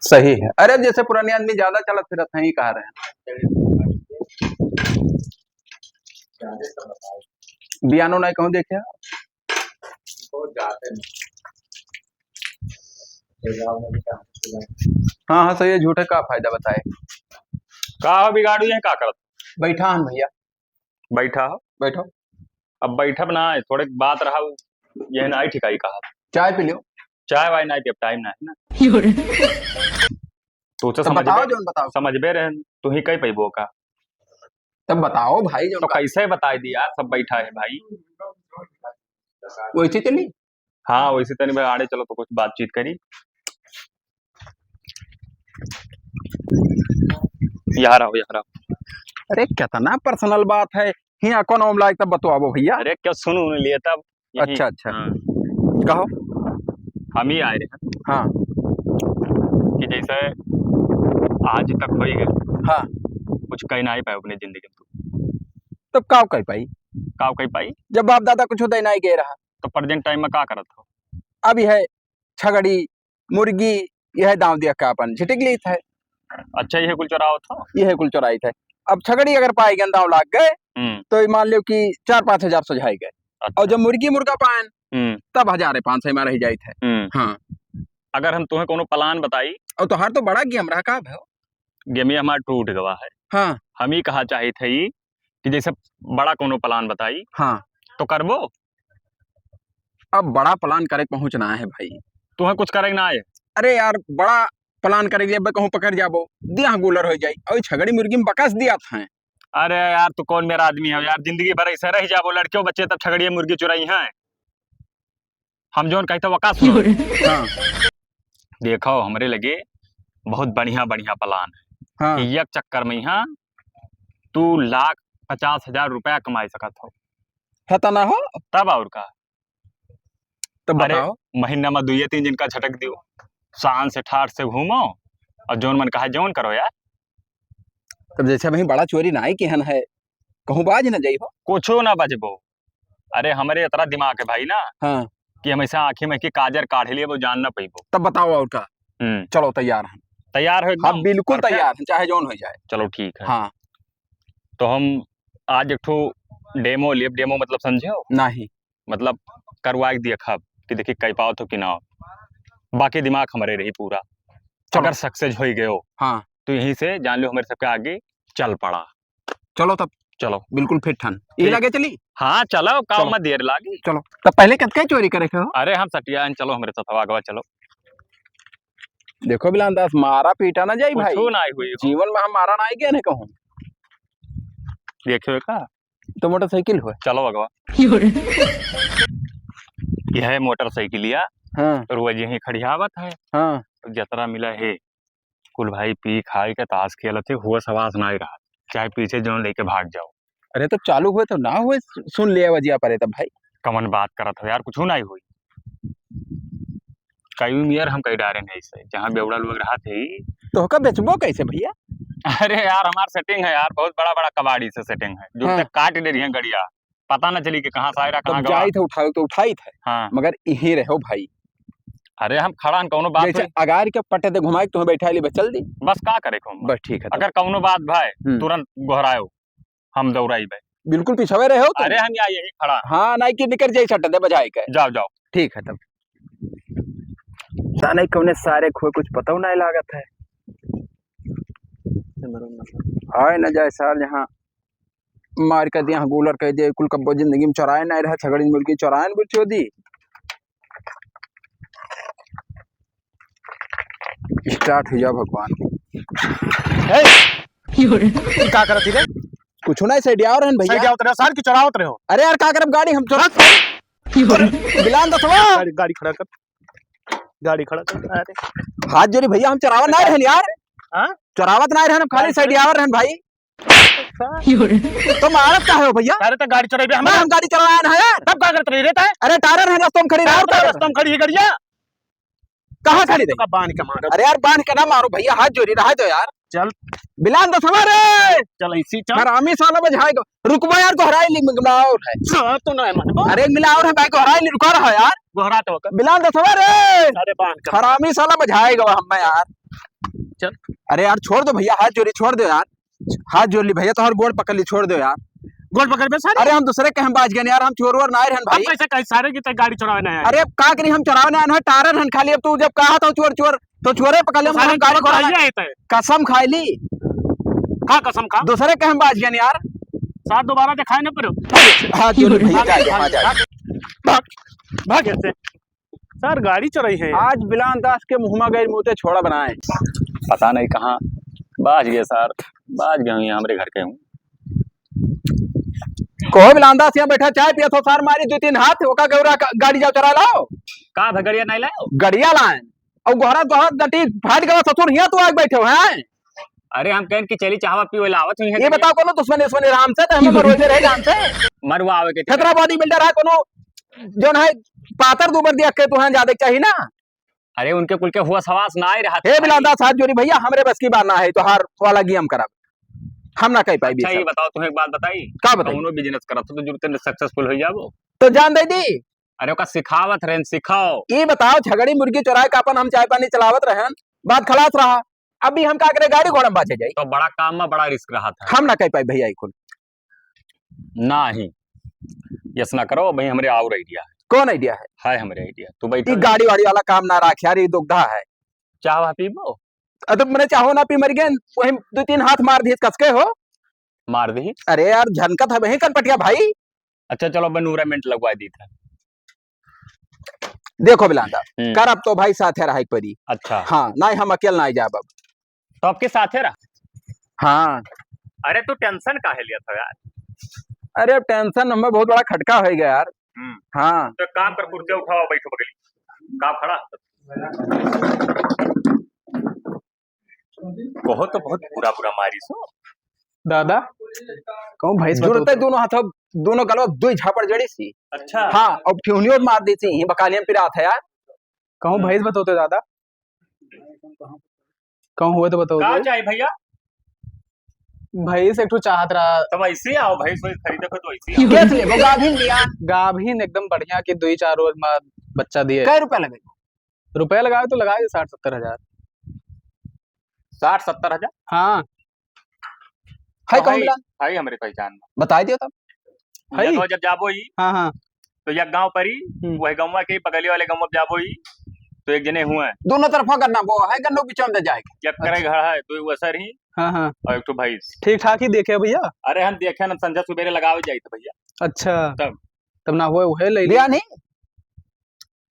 सही है। अरे जैसे पुराने आदमी ज्यादा चलत फिरत हैं ही कह रहे हैं। बियानो नहीं कहूँ देखे। हाँ हाँ सही है, झूठे का फायदा बताए। का बिगाड़ू है का करत? बैठा हन भैया। बैठा हो? बैठो। अब बैठब ना थोड़े बात रहा ये ना ठिकाई कहा। चाय पी लो। चाय वाय ना पियब, टाइम ना है ना। तू तो बताओ जो बताओ। समझबे रहे तू ही कही पैबो का। तब बताओ भाई जो तो कैसे बताई दी यार, सब बैठा है भाई। वैसे चली। हाँ वैसे तनी भाई आड़े चलो तो कुछ बातचीत करी। यहाँ रहो। अरे कितना पर्सनल बात है, यहाँ कौन मामला है तब बताओ भैया। अरे क्या सुन लिए तब। अच्छा अच्छा। हाँ। कहो। हम ही आए रहे हैं। हाँ। कि जैसे आज तक हो ही गए। हाँ। कुछ कह ना ही पाए अपनी जिंदगी में। तो काव कह पाई। काव कह पाई जब बाप दादा कुछ होता ही नहीं कह रहा। तो प्रेजेंट टाइम में का करत हो? अभी है छगड़ी मुर्गी, यह दाव दिया का अपन झिटिक ली था। अच्छा यह कुल चुराव था। यह कुल चुराई थे। अब छगड़ी अगर पाई गए दाव लाग गए तो मान लो कि 4-5 हजार सुझाई गए। अच्छा। और जब मुर्गी मुर्गा पाएन तब 1,500 में रह जाए थे। हाँ। अगर हम तुम्हें कोनो प्लान बताई और तो हर तो बड़ा गेम रहा का है। गेमी हमारा टूट गवा है। हाँ। हम ही कहा चाहे थे कि जैसे बड़ा कोनो प्लान बताई। हाँ। तो करबो। अब बड़ा प्लान करे पहुंचना है भाई। तुम्हें कुछ करे ना है। अरे यार बड़ा प्लान करेंगे कहूँ पकड़ जाबो दिया गुलर हो जाए और छगड़ी मुर्गी में बकस दिया था। अरे यार तू कौन मेरा आदमी है यार, जिंदगी भर ऐसे रह जाबो लड़कियों बच्चे तब छगड़ी मुर्गी चुराई हैं। हम जोन कहते वकास। हाँ। देखो हमारे लगे बहुत बढ़िया बढ़िया प्लान है। हाँ। एक चक्कर में यहाँ तू 1,50,000 रुपया कमाई सकत हो। है तो ना हो तब और का। तब बताओ। महीना में 2-3 दिन का झटक दियो, शान से ठाठ से घूमो और जोन मन कहा जोन करो यार। तब जैसे भाई बड़ा चोरी ना की हन है, कहूँ बाज न जाई हो। कुछो ना बजबो। अरे हमारे इतना दिमाग है भाई ना। हाँ। कि हमेशा आंखें में की काजर काढ़ लिए वो जान ना पैबो। तब बताओ और का। चलो तैयार हैं। तैयार हो एकदम। हाँ बिल्कुल तैयार हैं, चाहे जोन हो जाए। चलो ठीक है। हाँ। तो हम आज एक ठो डेमो लिए। डेमो मतलब समझे हो? नहीं। मतलब करवा दिया खब कि देखिए कह पाओ तो कि ना। बाकी दिमाग हमारे रही पूरा। अगर सक्सेस हो गए हो हाँ तो यहीं से जान लो हमारे सबके आगे चल पड़ा। चलो तब चलो बिल्कुल फिट हन ये लगे चली। हाँ चलो काम में देर लागी। चलो तब पहले कितना चोरी करे हो। अरे हम सटिया चलो हमारे साथ आगवा चलो। देखो बिलान दास मारा पीटा ना जाई भाई। ना हुई जीवन में हम मारा ना गया नहीं कहूँ। देखियो का तो मोटरसाइकिल हो। चलो अगवा। यह मोटरसाइकिल या हाँ। रोज यही खड़ियावत है। हाँ। तो जतरा मिला है कुल भाई पी खाई के ताश खेल थे हुआ सवास ना ही रहा, चाहे पीछे जो लेके भाग जाओ। अरे तो चालू हुए तो ना हुए सुन लिया वजिया परे तब भाई। कमन बात करत हो यार, कुछ ना ही हुई। कई मियर हम कई डारे नहीं से जहाँ बेवड़ा लोग रहा थे। तो का बेचबो कैसे भैया। अरे यार हमार सेटिंग है यार, बहुत बड़ा बड़ा कबाड़ी से सेटिंग है जो तक काट दे रही है गड़िया, पता ना चली कि कहाँ से आयरा कहाँ जाई थे उठाओ तो उठाई थे। हाँ मगर यही रहो भाई। अरे हम खड़ा कौनो बात जैसे अगार के पट्टे ते घुमाई तुम्हें बैठा ली चल दी बस का करे बस ठीक है। अगर कौनो बात भाई तुरंत गोहरायो हम दौड़ाई भाई बिल्कुल पिछावे रहे हो। अरे हम यहाँ यही खड़ा। हाँ नहीं कि निकल जाए छट दे बजाए के। जाओ जाओ ठीक है तब। नहीं कौने सारे खोए कुछ पता नहीं लागत है। आए न जाए सार जहाँ मार कर दिया गोलर कह दिया कुल कब्बो जिंदगी में चौराए नहीं रहा छगड़ी मुर्गी चौराए बुझो दी। स्टार्ट हो जाओ भगवान। क्या करती रे? कुछ ना साइड आओ रहन भैया। साइड आओ तेरे सार की चरावत रहे हो। अरे यार का करब गाड़ी हम चोरा बिलान दसवा गाड़ी खड़ा कर, गाड़ी खड़ा कर। अरे हाथ जोड़ी भैया हम चरावत नहीं रहन यार। हां चरावत नहीं रहन, खाली साइड आओ रहन भाई। तो मारत का है भैया। अरे तो गाड़ी चलाबे हम गाड़ी चलाया ना यार। तब का करत रही रहता है। अरे टायर है रास्ते में खड़ी रहो। रास्ते में खड़ी है गाड़िया कहाँ खड़ी का बांध के मारो। अरे यार बांध के ना मारो भैया, हाथ जोड़ी रहा तो यार। चल बिलान दसवा रे चल इसी चल हरामी साला बजाएगा। रुकवा यार को हराई ली मिलाओ है। तो ना मन अरे मिलाओ है भाई को हराई ली रुका रहा यार। गोहरा तो बिलान दसवा रे अरे बांध के हरामी साला बजाएगा हम यार। चल। अरे यार छोड़ दो भैया, हाथ जोड़ी छोड़ दो यार, हाथ जोड़ ली भैया, तो हर गोड़ पकड़ ली, छोड़ दो यार। गोल पकड़ पे सारे। अरे हम दूसरे के हम बाज गए यार, हम चोर वोर ना रहन अब भाई। कैसे कहीं सारे की तक गाड़ी चुरावे ना है। अरे का करी, हम चुराव ना है, टारन हन खाली। अब तू जब कहा था चोर चोर तो चोरे पकड़ ले, तो सारे हम गाड़ी को घोड़ा आइए आते कसम खाई ली, खा कसम खा दूसरे के हम बाज गए यार। साथ दोबारा दिखाए ना पर हाथ जोड़ भैया, जा जा। भाग ऐसे सर गाड़ी चुराई है। आज बिलान दास के मुंह में गए, मुंह ते छोड़ा बनाए। पता नहीं कहाँ बाज गए सर, बाज गए हूँ, हमारे घर के हूँ। कोई बिलान दास यहाँ बैठा चाय पिया, तो सार मारी 2-3 हाथ ओका गौरा गाड़ी जाओ चरा लाओ। कहाँ भगड़िया नहीं लाओ? गड़िया लाए और गोहरा गोहरा डटी फाट गवा ससुर, यहाँ तू आग बैठे हो हैं। अरे हम कहें कि चली चाहवा पी लावत हुई है। ये बताओ कोनो दुश्मन दुश्मन राम से तो हम मरवाते रहे जान से। मरवा आवे के खतरा बॉडी बिल्डर है कोनो, जो है पातर दुबर दिया के तुहां ज्यादा चाहिए ना। अरे उनके कुल के हुआ सवास ना ही रहा। हे बिलांदा साथ जोड़ी भैया, हमरे बस की बात ना है, तो हार वाला गेम करब हम ना कह पाई। अच्छा ये बताओ, तुम्हें एक बात बताई, का बताई? कौनो बिजनेस करत तो जरूर सक्सेसफुल हो जाबो। तो जान दे दी। अरे ओका सिखावत रहन, सिखाओ। ये बताओ, झगड़ी मुर्गी चुराए का अपन हम चाय पानी चलावत रहन, बात खलास रहा। अभी हम का करे, गाड़ी घोड़ा बाचे जाई। तो बड़ा काम में बड़ा रिस्क रहा था। हम ना कह पाई भैया खुद ना ही यस ना करो भाई, हमरे और आइडिया है। कौन आइडिया है? हाय हमरे आइडिया, तू बैठ। ये गाड़ी वाड़ी वाला काम ना राख यार, ये दुग्धा है। चाह पीबो? तो मैंने चाहो ना पी मर गए, वही 2-3 हाथ मार दिए कसके हो। मार दी। अरे यार झनकत है वही कनपटिया भाई। अच्छा चलो बनूरा मिनट लगवा दी था। देखो बिलांदा कर, अब तो भाई साथ है रहा परी। अच्छा हाँ ना, हम अकेले ना जाब अब। तो आपके साथ है रहा। हाँ अरे तू टेंशन काहे लिया था यार? अरे अब टेंशन हमें बहुत बड़ा खटका हो गया यार। हाँ तो काम कर, कुर्सी उठाओ, बैठो बगली काम खड़ा। बहुत तो बहुत पूरा पूरा मारी सो दादा कहूँ भाई जरूरत है, दोनों हाथों दोनों गलवा दो झापड़ जड़ी सी। अच्छा हाँ अब ठियोनियों मार दी थी, ये बकालियम पिरात है यार। कहूँ भाई बताओ तो दादा, कहूँ हुए तो बताओ। क्या चाहिए भैया? भाई से एक ठो चाहत रहा। तुम ऐसे आओ भाई, सोच खरीदे को तो ऐसे आओ। कैसे ले गाभिन लिया? गाभिन एकदम बढ़िया की 2-4 रोज बाद बच्चा दिए। कै रुपया लगे? रुपया लगाए तो लगाए 60-70 हजार। 60-70 हजार? हाँ है कौन मिला? भाई हमारे पहचान में बता दियो तब। है? तो जब जाबो ही हाँ हाँ तो यह गांव पर ही, वह गांव के बगली वाले गांव में जाबो ही तो एक जने हुए दोनों तरफा करना वो है, गन्नो बिचम दे जाएगा। जब करे घर है तो वो असर ही हाँ हाँ और एक तो भाई। ठीक ठाक ही देखे भैया। अरे हम देखे ना, संझा सुबेरे लगावे जाई थे भैया। अच्छा तब ना हुए वह ले लिया नहीं?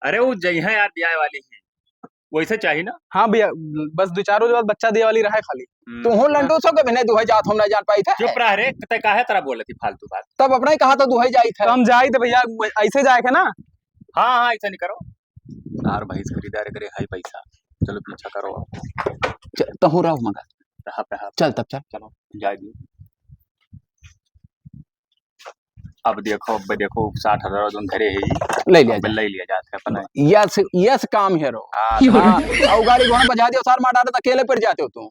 अरे वो जई है यार ब्याह वाली ही, वैसे चाहिए ना। हाँ भैया बस 2-4 रोज बाद बच्चा दिए वाली रहा है खाली। तू हूं लंडू सो के बिना दुहाई जात हम ना जान पाई थे। चुप रह रे, ते काहे तरह बोले थी फालतू बात। तब अपने ही कहा था दुहाई जाई तो था। हम जाए थे भैया, ऐसे जाए थे ना। हाँ हाँ ऐसा नहीं करो यार, भाई खरीदार करे हाई पैसा, चलो पीछा करो। तो हूं रहा मगर रहा चल तब चल। चलो जाएगी। अब देखो 60 हजार तुम घरे है ही ले लिया ले लिया जाता है अपना। यस यस काम है रो। हाँ और गाड़ी घोड़ा बजा दियो सार मार डाले, अकेले पड़ जाते हो तू।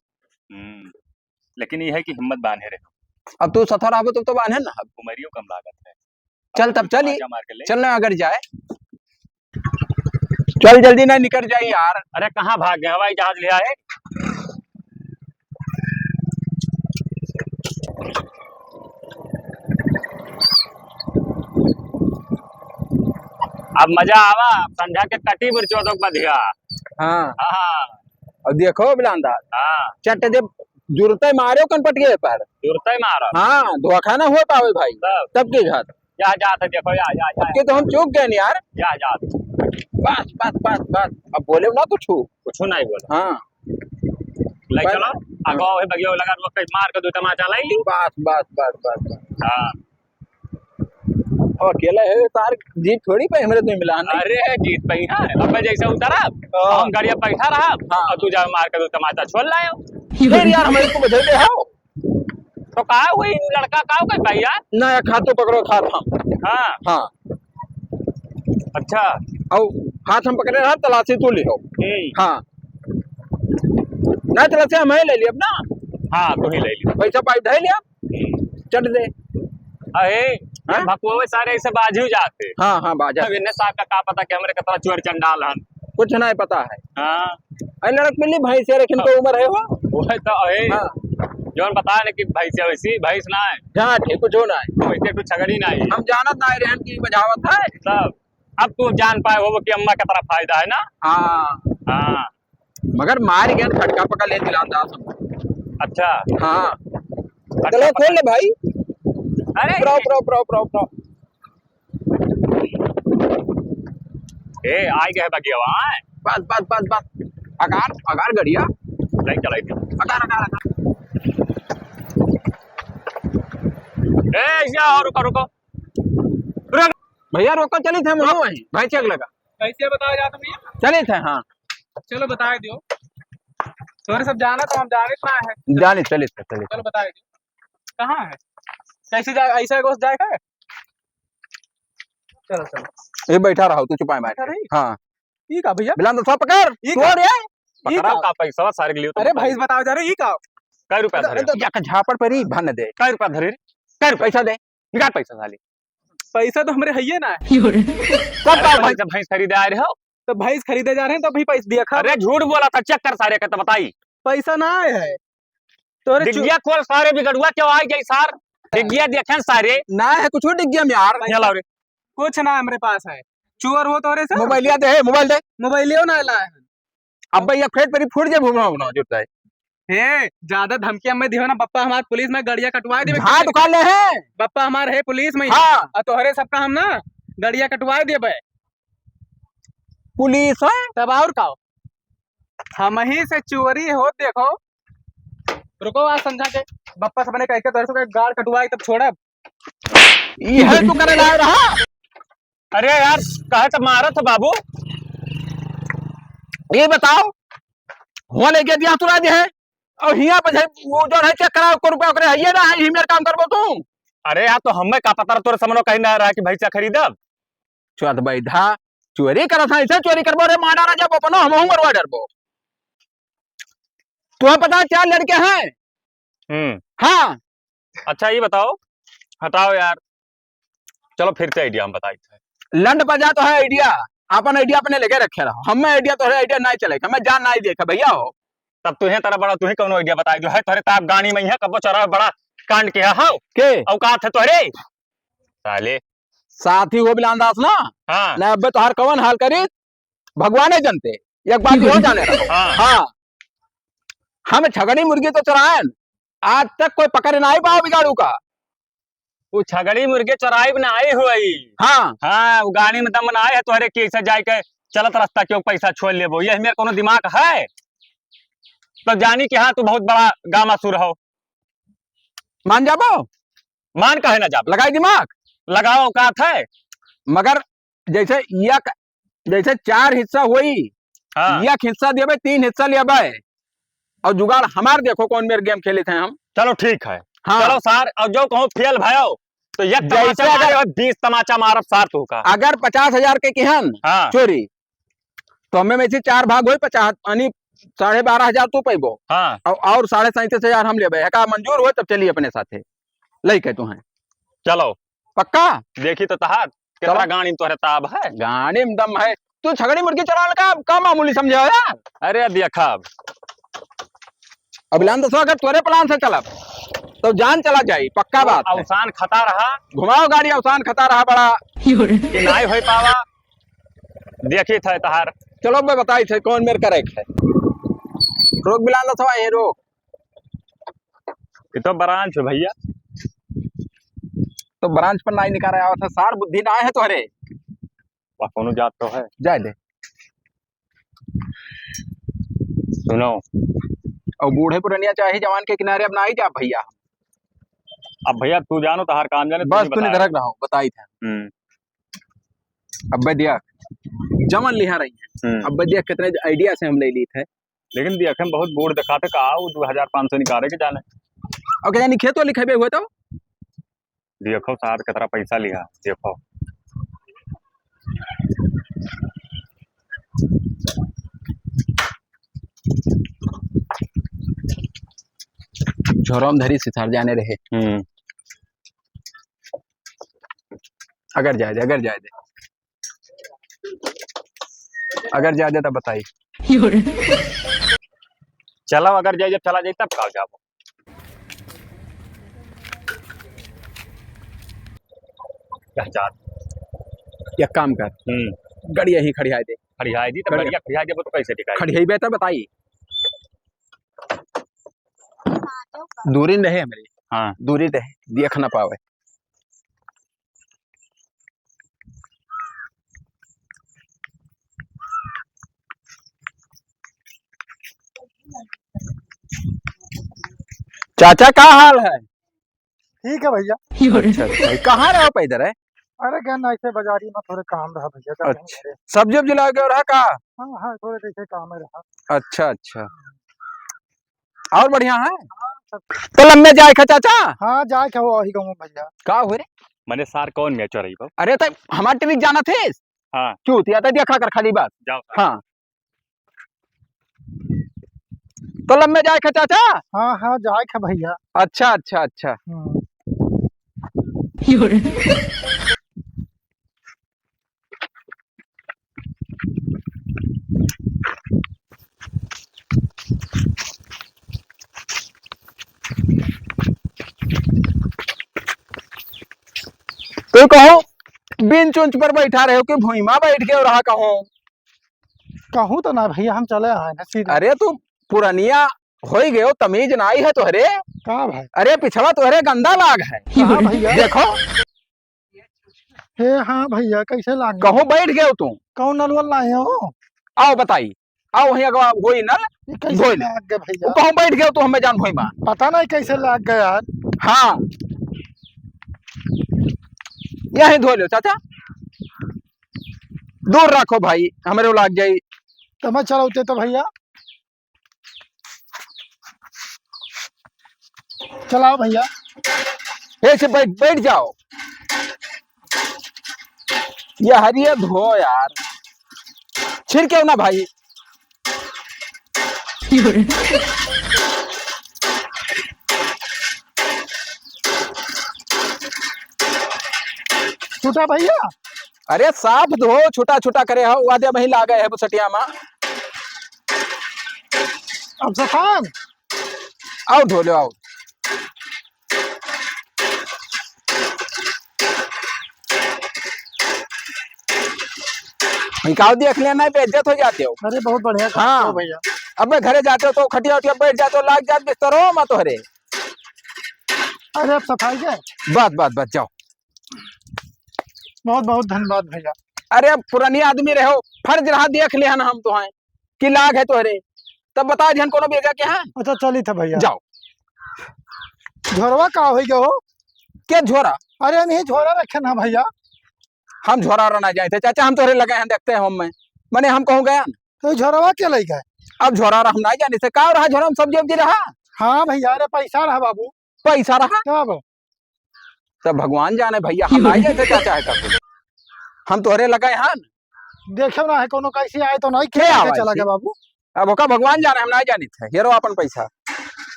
लेकिन ये है कि हिम्मत बांधे रहे। अब तू सथर आबो तो बांधे ना। उमरियो कम लागत है। चल तब चली, मार के ले चलना अगर जाए चल, जल्दी ना निकल जाए यार। अरे कहाँ भाग गए, हवाई जहाज ले आए। अब मजा आवा, संध्या के कटी बुरचोदक बधिया। हाँ हाँ और देखो बिलांदा हाँ चट जब जुरते मारो कनपटिए पर। जुरते मारा। हाँ धोखा ना हो पावे भाई तब के घर। जा जाते देखो, या के तो हम चूक गए यार। जा जा बस बस बस बस, अब बोले ना कुछ कुछ नहीं बोला। हाँ ले चलो अगो है बगियो लगा वो कहीं मार के दो तमाचा लाई ली। बस बस बस बस बस। हाँ और अकेला है तार जीत थोड़ी पे हमरे तो मिला नहीं। अरे जीत पई है, अब मैं जैसे उतरा हम गाड़िया बैठा रहा और तू जा मार के दो तमाचा छोड़ लायो। फिर यार हमारे को बदल दे हां तो का हुई लड़का का कह भाई यार नया खातो पकड़ो खात हम। हाँ हाँ अच्छा और हाथ हम पकड़े रहा तलाशी तू ले हो। हाँ ना तलाशी हम ले लिया अपना। हाँ तू ही ले ली पैसा पाई ढाई लिया चट दे। अरे भकुए सारे ऐसे बाजू जाते। हाँ हाँ बाजा अब इन्हें साहब का पता कि हमारे कतरा चोर चंडाल हन कुछ नहीं पता है। हाँ अरे लड़क मिली भैंस है लेकिन को उम्र है वो। वो है तो है हाँ जोन बता ना कि भैंस है वैसी भैंस ना है जहाँ थे कुछ होना है। वैसे कुछ छगड़ी ना है हम जानत ना रहन की बजावत है। सब। अब तू जान पाए हो कि अम्मा का तरफ फायदा है ना। हाँ हाँ मगर मार गया खटका पका ले दिलाता सब। अच्छा हाँ अच्छा, चलो खोल ले भाई। अरे pro pro pro pro pro ए आई गए बाकी वहाँ बस बस बस बस अगार अगार गड़िया नहीं चलाई थी अगार अगार अगार। ए या रुको रुको रुक भैया रोको चली थे मुझे वहीं भाई चेक लगा कैसे बताया जाता भैया? चले थे। हाँ चलो बता दियो। तोरे सब जाना तो हम जाने ना है। जाने चले थे चले थे। चलो बता दियो कहाँ है कैसे जाए ऐसा गोश जाए है। चलो चलो ये बैठा रहो तू चुपाए बैठ। बैठा रही? हाँ ठीक है भैया। बिलान तो सब पकड़ ये छोड़ ये। पकड़ा का पैसा सारे के लिए अरे भाई बताओ जा रहे ये का कै रुपया धरे तो जाकर झापड़ पर ही भन दे। कै रुपया धरे कै रुपया पैसा दे निकाल पैसा साले पैसा तो हमारे है ही ना है। कब का भाई जब भैंस खरीदे आए रहे हो तो भैंस खरीदे जा रहे हैं तो भाई पैसा दिया खा। अरे झूठ बोला था चेक कर सारे का तो बताई पैसा ना आए है तोरे डिग्गिया खोल सारे बिगड़ुआ क्यों आई गई सार डिग्गिया देखें सारे ना है कुछ और डिग गया मैं यार। यहाँ लाओ रे कुछ ना हमारे पास है चोर हो तोरे से मोबाइल लिया दे मोबाइल दे। मोबाइलियो ना लाए हैं। अब भैया फेट पर फूट जाए घूमना होना जुटता है। हे ज्यादा धमकियां में दियो ना बप्पा हमारे पुलिस में गड़िया कटवा दे। हाँ दुकान ले हैं। बप्पा हमारे है पुलिस में हाँ और तोहरे सबका हम ना गड़िया कटवा देबे पुलिस है। तब और का हम ही से चोरी हो देखो। रुको आज समझा के बप्पा सबने कह के तोरे से गाड़ कटवाई तब छोड़ा। ये है तू करे लाए रहा। अरे यार कहे तो मारा था बाबू ये बताओ हो लेके दिया तुरा दे है और हिया पे वो जो है चेक कराओ को रुपया करे ये ना है ही मेरा काम करबो तू। अरे यार तो हमें का पता तोरे समनो कहीं ना रहा कि भैंसा खरीदब चौथ बैधा चोरी करा था ऐसे चोरी करबो रे माडा राजा बपनो हम हूं मरवा डरबो। तुम्हें पता है 4 लड़के हैं। हाँ अच्छा ये बताओ हटाओ यार चलो फिर से आइडिया हम बताई थे लंड बजा तो है आइडिया अपन आइडिया अपने लेके रखे रहो हमें आइडिया तो है आइडिया नहीं चलेगा मैं जान नहीं देखा भैया हो। तब तुहे तरह बड़ा तुहे कौन आइडिया बताई जो है तोरे ताप गाड़ी में है कबो चरा बड़ा कांड के हां के औकात है तोरे साले साथी हो बिलांदास ना हाँ ना अब तो हर कवन हाल करी भगवान जानते एक बात हो जाने रहो। हाँ हाँ हम छगड़ी मुर्गी तो चराएं आज तक कोई पकड़ नहीं पाओ बिगाड़ू का। वो छगड़ी मुर्गे चराई में आए हुई हाँ हाँ वो गाड़ी में दम आए है तोहरे के ऐसा जाए के चलत रास्ता क्यों पैसा छोड़ लेबो ये मेरे कोनो दिमाग है तो जानी कि हाँ तू बहुत बड़ा गामासुर हो मान जाबो मान कहे ना जा लगाई दिमाग लगाओ औकात है मगर जैसे जैसे 4 हिस्सा हुई हाँ एक हिस्सा देवे 3 हिस्सा लेवे और जुगाड़ हमार देखो कौन मेरे गेम खेले थे हम। चलो ठीक है हाँ चलो सार और जो कहूँ फेल भयो तो ये जैसे अगर 20 तमाचा मारब सार तू का अगर 50,000 के किहन हाँ चोरी तो हमें में से 4 भाग हुई 50 यानी 12,500 तू पैबो हाँ और 37,500 हम लेबे का मंजूर हो तब चलिए अपने साथे लई के तू है चलो पक्का। देखी तो तहार कितना गाड़ी तोहरे ताब है गाड़ी में दम है तू छगड़ी मुर्गी चलाने का मामूली समझे हो यार। अरे देखा अभिलान दसो अगर तोरे प्लान से चला तो जान चला जाए पक्का बात है। अवसान खता रहा घुमाओ गाड़ी अवसान खता रहा बड़ा कि नहीं हो पावा देखी थे तहार चलो मैं बताई थे कौन मेरे करेक्ट है। रोक बिलान दसो ये रोक ये तो ब्रांच है भैया तो ब्रांच पर नहीं निकाल रहा था सार बुद्धि ना है तोहरे वह कोनो जात तो है जाए दे। सुनो और बूढ़े पुरनिया चाहे जवान के किनारे अब ना ही जा भैया। अब भैया तू जानो तहार काम जाने बस तूने धरक रहा हूँ बताई थे अब दिया जमन लिहा रही है अब दिया कितने आइडिया से हम ले ली थे लेकिन देखे बहुत बूढ़ दिखाते का 2500 निकाले के जाने और क्या खेतो लिखे हुए तो देखो सार कितना पैसा लिया देखो झोरम धरी सितार जाने रहे। अगर जाए दे अगर जाए दे तो बताइए। चलो अगर जाए, जब चला जाए तब का जाओ। क्या चाहत? एक काम कर, गाड़ी यहीं खड़ी दे। खड़ियाई दी तो बढ़िया, खड़ियाई देबो तो कैसे टिकाई? खड़ी बेहतर बताई, दूरी रहे हमारी। हाँ दूरी रहे, देख ना पावे। चाचा क्या हाल है? ठीक है भैया। अच्छा अच्छा, कहाँ रहो पे इधर है? अरे क्या ना, ऐसे बाजारी में थोड़े काम रहा भैया का। अच्छा, सब्जी वब्जी ला के रहा का? हाँ हाँ, थोड़े कैसे काम में रहा। अच्छा अच्छा, और बढ़िया है सब। तो लम्बे जाए खा चाचा। हाँ जाए क्या वो वही कहूँ भैया। का हो रे? मैंने सार कौन में चोरई बो? अरे तो हमारे ट्रिक जाना थे। हाँ क्यों तिया देखा कर खाली बात। जाओ। हाँ तो लम्बे जाए खा चाचा। हाँ हाँ जाए क्या भैया। अच्छा अच्छा अच्छा, तो कहो बिन चुंच पर बैठा रहे हो कि भूइमा बैठ के रहा कहो? कहूँ तो ना भैया, हम चले आए ना सीधे। अरे तू पुरानिया हो ही गयो, तमीज ना आई है तोहरे। कहाँ भाई? अरे पिछवा तोहरे गंदा लाग है। कहाँ भैया? देखो हे हाँ भैया, कैसे लाग कहो बैठ गयो तू। कौन नलवल लाए हो? आओ बताई, आओ वही अगवा होई नल ये कैसे धोई ले। लाग गए वो भैया? कहो बैठ गयो तू, हमें जान भूइमा। पता नहीं कैसे लाग गए यार। हाँ यही धो लो चाचा, दूर रखो भाई, हमारे लाग जाई। तो मैं चलाते तो भैया। चलाओ भैया। ऐसे बैठ बैठ जाओ। ये हरिया धो यार, छिड़के ना भाई। छूटा भैया। अरे साफ धो, छोटा छोटा करे हो वादे वही लागे है बुसटिया में। अब सफान आओ धो लो, आओ। निकाल देख लेना, बेइज्जत हो जाते हो। अरे बहुत बढ़िया काम हाँ। किया भैया। अब मैं घरे जाते हो तो खटिया उटिया बैठ जाते हो, लाग जात बिस्तरो मत तोहरे। अरे अब सफाई के बस बस बस जाओ। बहुत बहुत धन्यवाद भैया। अरे पुरानी आदमी रहो, फर्ज रहा देख लिया ना हम तो हैं कि लाग है तोहरे, तब बता जन कोनो बेगा के हैं। अच्छा चली था भैया। जाओ। झोरवा का हो गया हो? क्या झोरा? अरे नहीं, झोरा रखे ना भैया। हम झोरा ना जाए थे चाचा, हम तोहरे लगे हैं देखते हैं हम में। मैंने हम कहूँ गया तो झोरवा क्या ले गए? अब झोरा हम नहीं जाने से का रहा, झोरा में सब्जी वब्जी रहा। हाँ भैया, अरे पैसा रहा बाबू। पैसा रहा कब? सब भगवान जाने भैया, हम नहीं जाते चाचा है कब। हम तोहरे लगे हैं। देखो ना है कोनो कैसी आए तो नहीं क्या खेल आवाज के चला थी? गया बाबू। अब ओका भगवान जाने, हम नहीं जानी थे। ये रो अपन पैसा।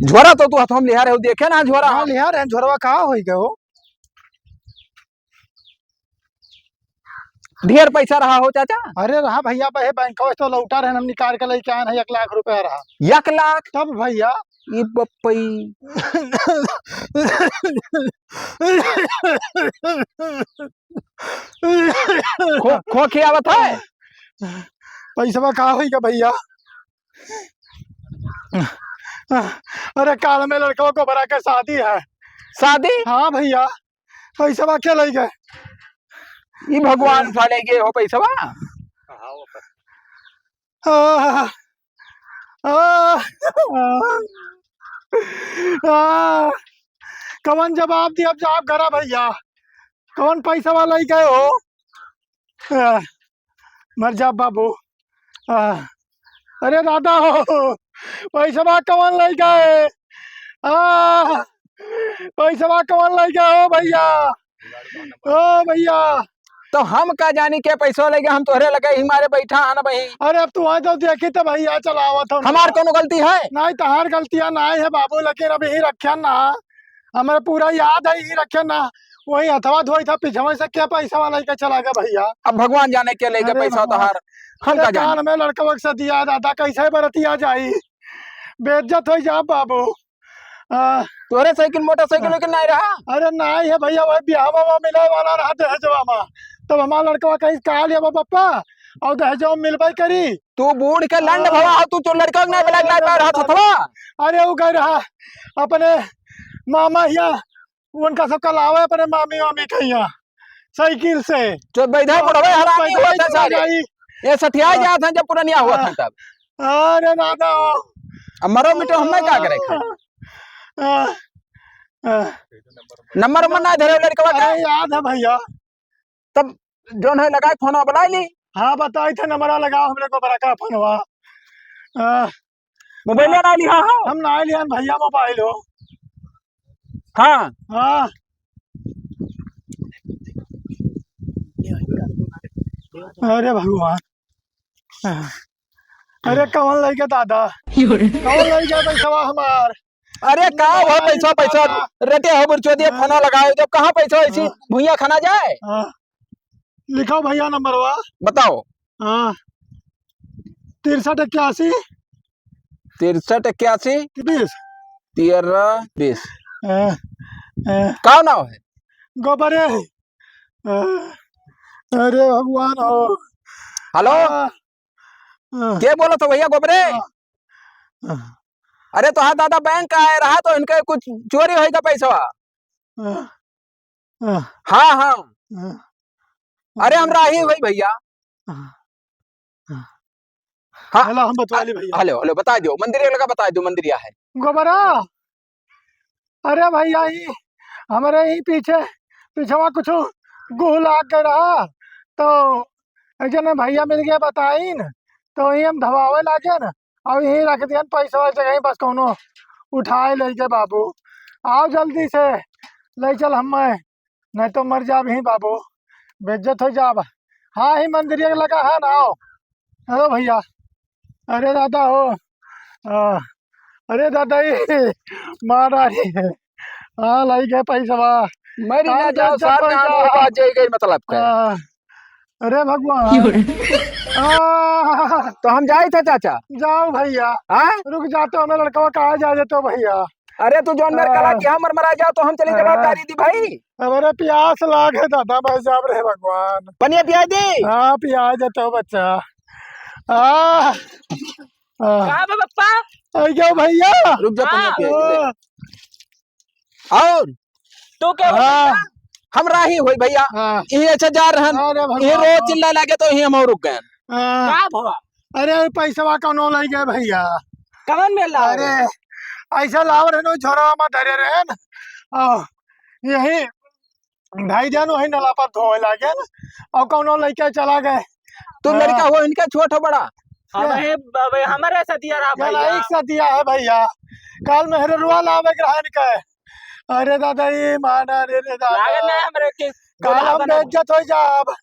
झोरा तो तू हाथ हम लिया रहे हो, देखे ना झोरा। हाँ लिया रहे, झोरवा कहाँ हो गया हो? ढेर पैसा रहा हो चाचा? अरे रहा भैया, बहे बैंक तो लौटा रहे, हम निकाल के लेके आए हैं। 1 लाख रुपया रहा। 1 लाख? तब भैया ये बप्पई खो खियावत है। पैसा कहाँ हो गया भैया? अरे काल में लड़कों को बड़ा के शादी है। शादी? हाँ भैया, पैसा क्या ले गए? ये भगवान साले के हो पैसा। आह, आह, आह, कौन जवाब दिया? अब जवाब करा भैया। कौन पैसा वाला ही गए हो? मर जा बाबू। अरे दादा हो, पैसा कौन ले गए? पैसा कौन ले गए हो भैया? ओ भैया, तो हम का जानी के पैसा लेके हम तोहरे लगे ही मारे बैठा है ना भाई। अरे अब तू आए तो देखी तो भैया चलावत हो। हमार कोनो गलती है? नहीं, तहार गलतियां नहीं है बाबू, लेकिन अब यही रखे ना। हमें पूरा याद है, यही रखे ना। वही हथवा धोई था पीछे से क्या पैसा वाला के चला गया भैया। अब भगवान जाने के लेके अरे पैसा भगवान। तोहार हम अरे का जाने। कान में लड़कवा से दिया दादा कैसे बरतिया जाई, बेइज्जत हो जा बाबू। तोरे साइकिल मोटरसाइकिल लेकिन नहीं रहा। अरे नहीं है भैया, वही ब्याह में मिले वाला रहा दहेजवा में, तब हमारा लड़कवा कहीं कहा लिया पप्पा और दहेजवा में मिलवाई करी। तू बूढ़ के लंड भवा तू तो लड़का नहीं बला ला रहा था थवा। अरे वो कह रहा अपने मामा हिया उनका सब कल आवे अपने मामी वामी कहिया साइकिल से जो बैठा पड़वे हरामी हुआ था सारे। जाई। ये सठिया गया था जब पुरानिया हुआ था तब। अरे दादा अब मरो मिटो हम नहीं का करे नंबर मन ना धरे लड़का का। अरे याद है भैया, तब जोन है लगाए फोन बुला ली। हाँ बताई थे नंबर लगाओ हमने को बड़ा का फोन हुआ। मोबाइल ना लिया। हाँ हम ना लिया भैया मोबाइल हो। हाँ हाँ अरे भगवान, अरे कौन लग गया दादा, कौन लग गया पैसा हमार। अरे कहा हुआ पैसा पैसा रटे हो बुरचो दिए फोन लगाए तो कहाँ पैसा ऐसी भुइया खाना जाए। लिखो भैया नंबर वा बताओ। हाँ 63 81 63 81 20 13 20 का नाम है गोबरे। अरे भगवान हो। हेलो क्या बोला तो भैया गोबरे। अरे तो हाँ दादा बैंक का आए रहा तो इनके कुछ चोरी होगा पैसा। हाँ हाँ अरे हम राही हुई भैया। हाँ हेलो हम बतवा ली भैया। हेलो हेलो बता दो मंदिर लगा बता दो मंदिर है गोबरा। अरे भैया ही हमारे ही पीछे पीछे कुछ गुह लाग के रहा तो जन भैया मिल गया बताइन तो यही हम धवावे लागे न और यही रख दिया पैसा जगह बस कोनो उठाए ले के बाबू आओ जल्दी से ले चल हम नहीं तो मर जाब ही बाबू, बेइज्जत हो जाब। हाँ ही मंदिर लगा है ना। आओ हेलो भैया। अरे दादा हो अरे दादा ये मारा ही है। हाँ लाई गए पैसा मरी ना जाओ साथ में आने बात जाएगा मतलब का। अरे भगवान तो हम जाए थे चाचा। जाओ भैया। हाँ रुक जाते हो मेरा लड़का कहा जा जाते हो भैया। अरे तू जोन मेरे कला कि हम मरा जाओ तो हम चले जवाबदारी दी भाई। अरे प्यास लाग है दादा बस जाब रहे भगवान। पनिया पिया दी। हाँ पिया जाते हो बच्चा। कहाँ पे पप्पा? क्यों भैया रुक जा पनिया पिया दे। और तू क्या हम राही हुई भैया ये अच्छा जा रहन ये रोज चिल्ला लगे तो ही हम और रुक गए। कहाँ भवा? अरे पैसा कौनो लग गए भैया। कवन में ला? अरे ऐसा लाव रहे झोरा में धरे रहे न यही ढाई दिन वही नला पर धोए लागे न और कौनो लड़के चला गए। तुम लड़का हो इनका छोट हो बड़ा। हमारे सदिया रहा भैया। एक सा दिया है भैया काल में हररुआ लावे ग्रहण का। अरे दादा ये माना रे दादा काल हम बेइज्जत हो जाब।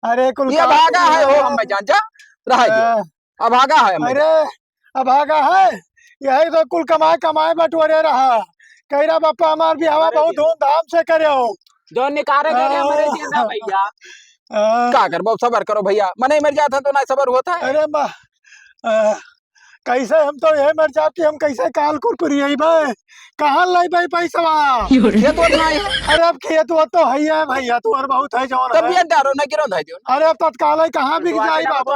अरे कुल ये भागा है हो हम जान जा रहा है अब भागा है। अरे अब भागा है यही तो कुल कमाए कमाए बटोरे रहा कह रहा बापा हमार भी हवा बहुत धूमधाम से करे हो जो निकारे हमारे जीना भैया। क्या कर बहुत सबर करो भैया मने मर जाता तो ना सबर होता है। अरे कैसे हम तो यही मर जाब कि हम कैसे काल कुरकुरी भाई कहाँ लाई भाई पैसा खेत और नहीं है। अरे अब खेत वो तो है भैया तू और बहुत है जौन तब ये डारो ना गिरो नहीं दियो। अरे अब तत्काल कहाँ बिक जाए बाबू।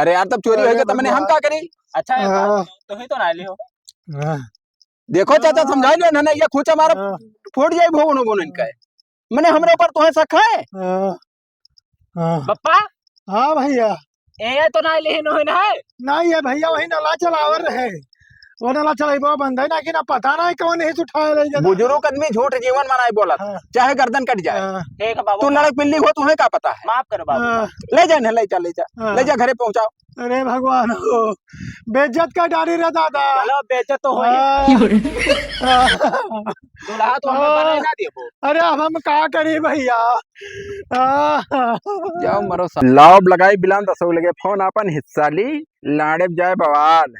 अरे यार तब चोरी होगी तो मैंने हम क्या करी। अच्छा तुम ही तो ना लियो। देखो चाचा समझा लो ना ये खूचा मारा फूट जाए भोन बोन इनका मैंने हमरे ऊपर तुम्हें शक है। पप्पा हाँ भैया ये तो ना लेन हो ना है नहीं है भैया वही नला चलावर रहे वो नला चलाइबो बंद है ना कि ना पता नहीं कौन ही उठाए ले गया। बुजुर्ग आदमी झूठ जीवन मनाए बोला चाहे गर्दन कट जाए। ठीक बाबू तू लड़क पिल्ली हो तुम्हें क्या पता है। माफ करो बाबू ले जा ले जा ले जा घरे पहुंचाओ। अरे भगवान हो बेइज्जत का डारी रे दादा। चलो बेइज्जत तो हो दूल्हा तो हमें बनाए ना दियो। अरे अब हम क्या करी भैया। जाओ मरो लाभ लगाई बिलान दसो लगे फोन अपन हिस्सा ली लाड़े जाए बवाल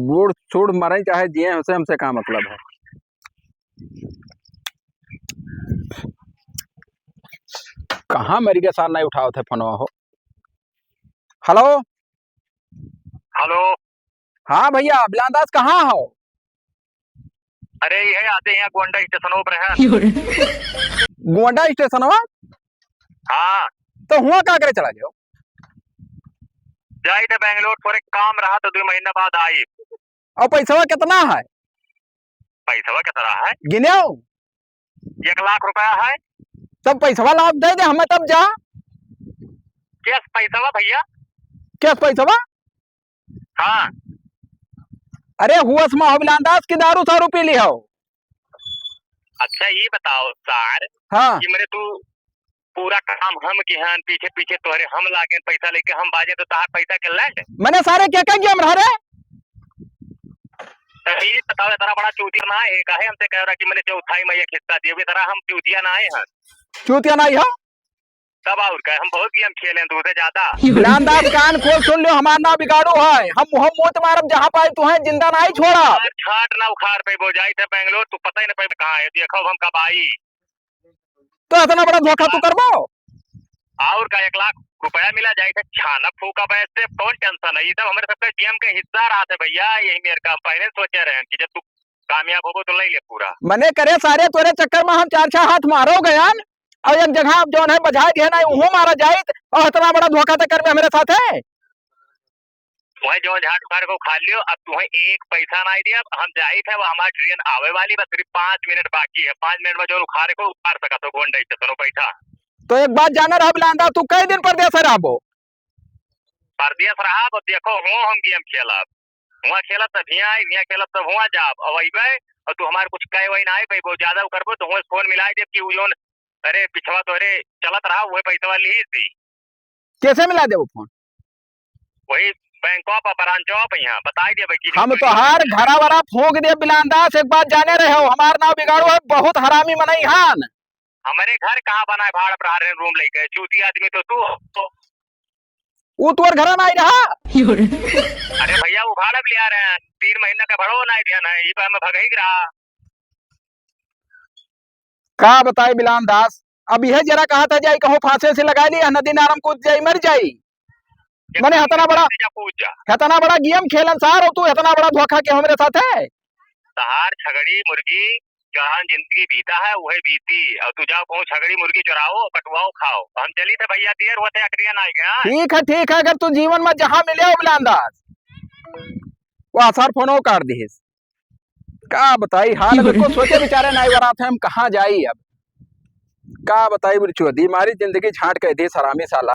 बूढ़ छूड़ मरे चाहे जिए उसे हमसे का मतलब है। कहाँ मरी गया साल नहीं उठाओ थे फोनवा हो। हेलो। हेलो। हाँ भैया बिलांदास कहाँ हो? अरे ये आते हैं गोंडा स्टेशनों पर है। गोंडा स्टेशनवा? हाँ। तो हुआ का करे चला गयो? जाई थे बेंगलोर, थोड़े काम रहा तो 2 महीना बाद आई। और पैसा कितना है? पैसा कितना है? गिने 1 लाख रुपया है। तब पैसा लाभ दे दे हमें तब जा। कैश पैसा भैया? क्या पैसा? हाँ। अरे हुआ में हो बिलांदास की दारू सारू पी ली हो? अच्छा ये बताओ सर हाँ कि मेरे तू पूरा काम हम के हैं, पीछे पीछे तोहरे हम लागे पैसा लेके हम बाजे तो तार पैसा के लैंड। मैंने सारे क्या क्या गेम रहा रे? ये बताओ तेरा बड़ा चूतिया ना है काहे हमसे कह रहा कि मैंने चौथाई में एक हिस्सा दिए तरह हम चूतिया ना आए हैं। चूतिया नहीं हो तब और क्या हम बहुत गेम खेले हैं तुझसे ज्यादा। बिलांदास कान खोल सुन लो हमारा ना बिगाड़ो है। हम मोत मारब जहाँ पाए तू है जिंदा नहीं छोड़ा। छाट ना उखाड़ पे वो जाई थे बेंगलोर, तू पता ही नहीं पे कहाँ है। देखो हम कब आई। तो इतना बड़ा धोखा तू करबो? और का 1 लाख रुपया मिला जाए थे छाना फूका बैठते कौन टेंशन है। ये सब हमारे सबके गेम के हिस्सा रहा था भैया। यही मेरे का पहले सोचे रहे कि जब तू कामयाब हो तो ले ले पूरा। मैंने करे सारे तोरे चक्कर में हम 4-6 हाथ मारो गया और एक जगह अब जौन है बजा दिया ना वो मारा जाए और इतना बड़ा धोखा तो कर मेरे साथ है। तुम्हें जो झाट उखाड़ को खा लियो। अब तुम्हें एक पैसा नहीं दिया। हम जाए थे वो हमारी ट्रेन आवे वाली बस सिर्फ 5 मिनट बाकी है। 5 मिनट में जो उखाड़े को उखाड़ सका तो गोंडा स्टेशन पैसा। तो एक बात जाना रहा बिलांदा तू कई दिन परदेश रहो? परदेश रहा तो देखो हुआ हम गेम खेलब हुआ खेलब तब यहाँ यहाँ खेलब तब हुआ जाब अब अबे और तू हमारे कुछ कहे वही ना आए वो ज्यादा करबो तो हुआ फोन मिला दे कि जो अरे पिछवा तो अरे चलत रहा वही पैसा ली थी। कैसे मिला दे वो फोन? वही बैंक ऑफ ब्रांच ऑफ यहाँ बता दे भाई। हम तो हर घरा वरा फूक दे बिलांदास। एक बात जाने रहे हो हमार नाव बिगाड़ो है बहुत हरामी मनई हान। हमारे घर कहाँ बना है भाड़ पर रूम लेके चूती आदमी तो तू वो तोर घर में आई रहा। अरे भैया वो भाड़ा भी लिया रहे हैं 3 महीने का भरो नहीं दिया ना ये मैं भग ही रहा। का बताए बिलांदास अब यह जरा कहा था जाई कहो फांसे से लगा ली नदी नारम कूद जाई मर जाई। मैंने इतना बड़ा गेम खेलन सार हो तू इतना बड़ा धोखा के हमारे साथ है। सहार छगड़ी मुर्गी जहाँ जिंदगी बीता है वही बीती। और तू जाओ कहूँ छगड़ी मुर्गी चुराओ कटवाओ खाओ। हम चली थे भैया देर होते अकड़िया ना गया। ठीक है अगर तू जीवन में जहाँ मिले हो बिलांदास वो आसार फोनो काट दी। का बताई हाल अगर को सोचे बेचारे नहीं बना थे हम कहाँ जाई अब। का बताई बुरी चौधी हमारी जिंदगी छाट के दी सरामी साला।